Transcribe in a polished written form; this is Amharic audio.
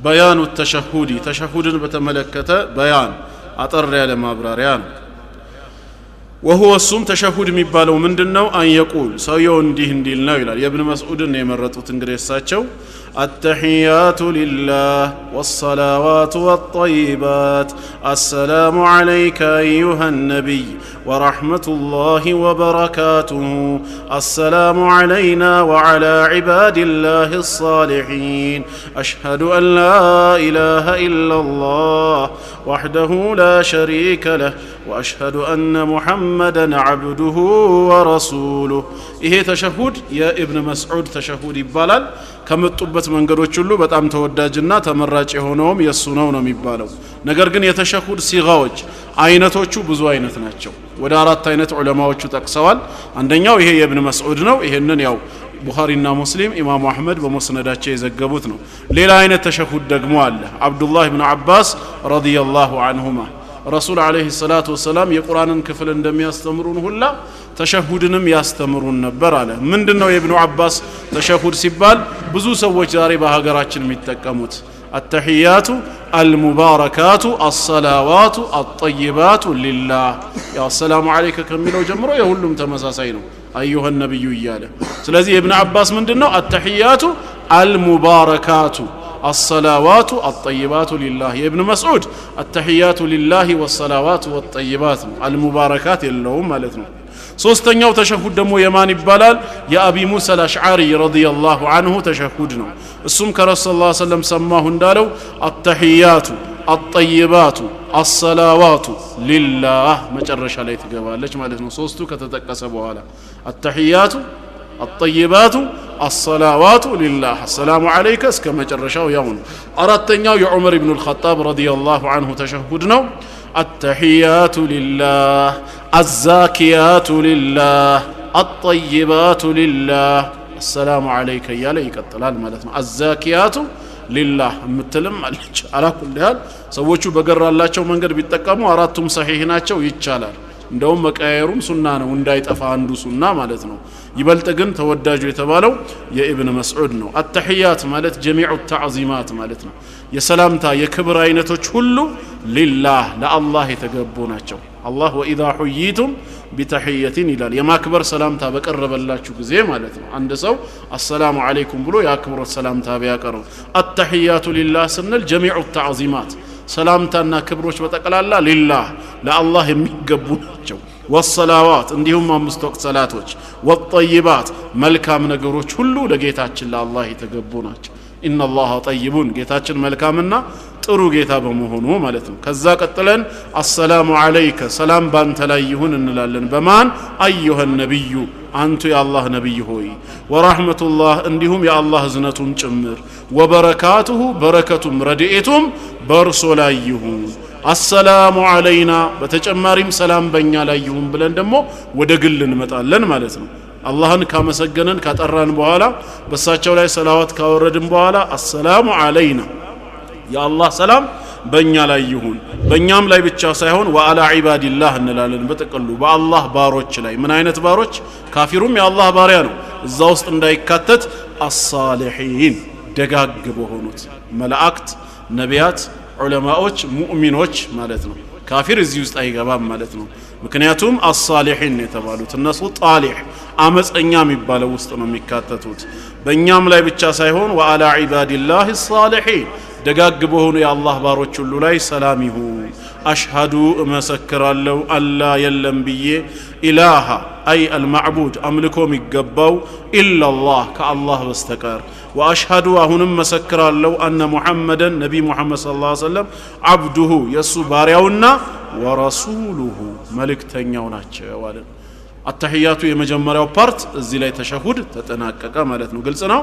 بيان التشهد تشهد بتملكته بيان أطر على مابراريان وهو الصوم تشهد ميبالو مندنو أن يقول سيون دين ديلنا يلال يا ابن مسعود نيمرتو تنغريساتشو التحيات لله والصلوات والطيبات السلام عليك أيها النبي ورحمة الله وبركاته السلام علينا وعلى عباد الله الصالحين أشهد أن لا إله إلا الله وحده لا شريك له وأشهد أن محمدا عبده ورسوله إيه تشهد يا ابن مسعود تشهد يبالال ከመጡበት መንገዶች ሁሉ በጣም ተወዳጅና ተመራጭ የሆነውም የሱ ነው የሚባለው ነገር ግን የተሸሁድ ሲጋዎች አይነቶቹ ብዙ አይነት ናቸው ወደ አራት አይነት ዑለማዎቹ ተቀሰዋል አንደኛው ይሄ የኢብኑ መስዑድ ነው ይሄንን ያው ቡኻሪና ሙስሊም ኢማሙ አህመድ በመስነዳቸው የዘገቡት ነው ሌላ አይነት ተሸሁድ ደግሞ አለ አብዱላህ ኢብኑ አባስ ረዲየላሁ ዐንሁማ ረሱል አለይሂ ሰላቱ ወሰለም የቁርአንን ክፍል እንደሚያስተምሩን ሁላ ተሸሁድንም ያስተምሩን ነበር አለ ምንድነው የኢብኑ አባስ ተሸሁድ ሲባል ብዙ ሰዎች ዛሬ በሀገራችን የሚጠቀሙት التحيات المباركات الصلوات الطيبات لله يا السلام عليك كملوا جمرو يا ሁሉም ተመሳሳይ ነው ايها النبي እያለ ስለዚህ ኢብኑ አባስ ምንድነው التحيات المباركات الصلوات الطيبات لله يا ابن مسعود التحيات لله والصلوات والطيبات المباركات اللهم ማለት ነው ሶስተኛው ተሸሁድ ደግሞ የማን ይባላል የአቢ ሙሳ አልአሽዓሪ ረዲየላሁ ዐንሁ ተሸሁድ ነው እሱም ከረሱል ሰለላሁ ዐለይሂ ወሰለም ሰማሁ እንዳለው التحيات الطيبات الصلوات لله መጨረሻ ላይ ትገባለች ማለት ነው ሶስቱ ከተጠቀሰ በኋላ التحيات الطيبات الصلوات لله السلام عليك اسك مجرشاو يوم اراتنياو يا عمر بن الخطاب رضي الله عنه تشهد ነው التحيات لله الزاكيات لله الطيبات لله السلام عليك ياله ይቀጥላል ማለት ነው الزاكيات لله ምትልም አለች على كل حال ሰዎቹ በገራላቸው መንገድ ቢጠቀሙ አራቱም ሰሂህ ናቸው ይቻላል እንደውም መቀየሩም ሱና ነው እንዳይጠፋ አንዱ ሱና ማለት ነው ይበልጥ ግን ተወዳጁ የተባለው የኢብኑ መስዑድ ነው التحيات ማለት جميع التعظيمات ማለት ነው የሰላምታ የክብር አይነቶች ሁሉ لله ለአላህ የተገቡ ናቸው አላህ واذا حييتم بتحيه ይላል የማክበር ሰላምታ በቀረበላችሁ ጊዜ ማለት ነው አንድ ሰው السلام عليكم ብሎ ያክብር ሰላምታ ቢያቀርብ التحيات لله ስንል جميع التعظيمات ሰላምታና ክብሮች በተቀላላ لله ለአላህ የሚገቡ ናቸው والصلوات እንዲሁም አምስት ወቅት ሰላቶች والطيبات መልካም ነገሮች ሁሉ ለጌታችን ለአላህ የተገቡ ናቸው ان الله طيب ጌታችን መልካምና ጥሩ ጌታ በመሆኑ ማለት ነው ከዛ ቀጥለን السلام عليك ሰላም ባንተ ላይ ይሁን እንላለን በማን ايها النبي አንቱ የአላህ ነብይ ሆይ ወራህመቱላህ እንዲሁም የአላህ ዝነቱም ጭምር ወበረካቱሁ በረከቱም ረድኤቱም በርሶ ላይ ይሁን السلام علينا በተጨማሪም ሰላም በእኛ ላይ ይሁን ብለን ደግሞ ወደ ግል እንመጣለን ማለት ነው አላህን ካመሰገነን ካጠራን በኋላ በሳቸው ላይ ሰላዋት ካወረድን በኋላ السلام علينا يا الله سلام በእኛ ላይ ይሁን በእኛም ላይ ብቻ ሳይሆን ወአላ ዒባዲላህ እንላለን በተቀሉ በአላህ ባሮች ላይ ምን አይነት ባሮች ካፊሩም የአላህ ባሪያ ነው እዛ ውስጥ እንዳይካተት الصالحين ደጋግ በሆኑት መላእክት ነቢያት ዑለማዎች ሙእሚኖች ማለት ነው ካፊር እዚህ ውስጥ አይገባም ማለት ነው ምክንያቱም الصالحين የተባሉት እነሱ ጣሊህ አመፀኛ የሚባለው ውስጥ ነው የሚካተቱት በእኛም ላይ ብቻ ሳይሆን ወአላ ዒባዲላህ الصالحين ደጋግ በሆኑ የአላህ ባሮች ሁሉ ላይ ሰላም ይሁን አሽሃዱ መሰክራለሁ አላ የለም ብዬ ኢላሃ አይ አልማዕቡድ አምልኮ የሚገባው ኢላላህ ከአላህ በስተቀር ወአሽሃዱ አሁንም መሰክራለሁ አነ ሙሐመደን ነቢ ሙሐመድ ሰለላሁ ዐለይሂ ወሰለም አብዱሁ የሱ ባሪያውና ወረሱሉሁ መልእክተኛው ናቸው አለ التحيات የመጀመሪያው ፓርት እዚህ ላይ ተሸሁድ ተጠናቀቀ ማለት ነው ግልጽ ነው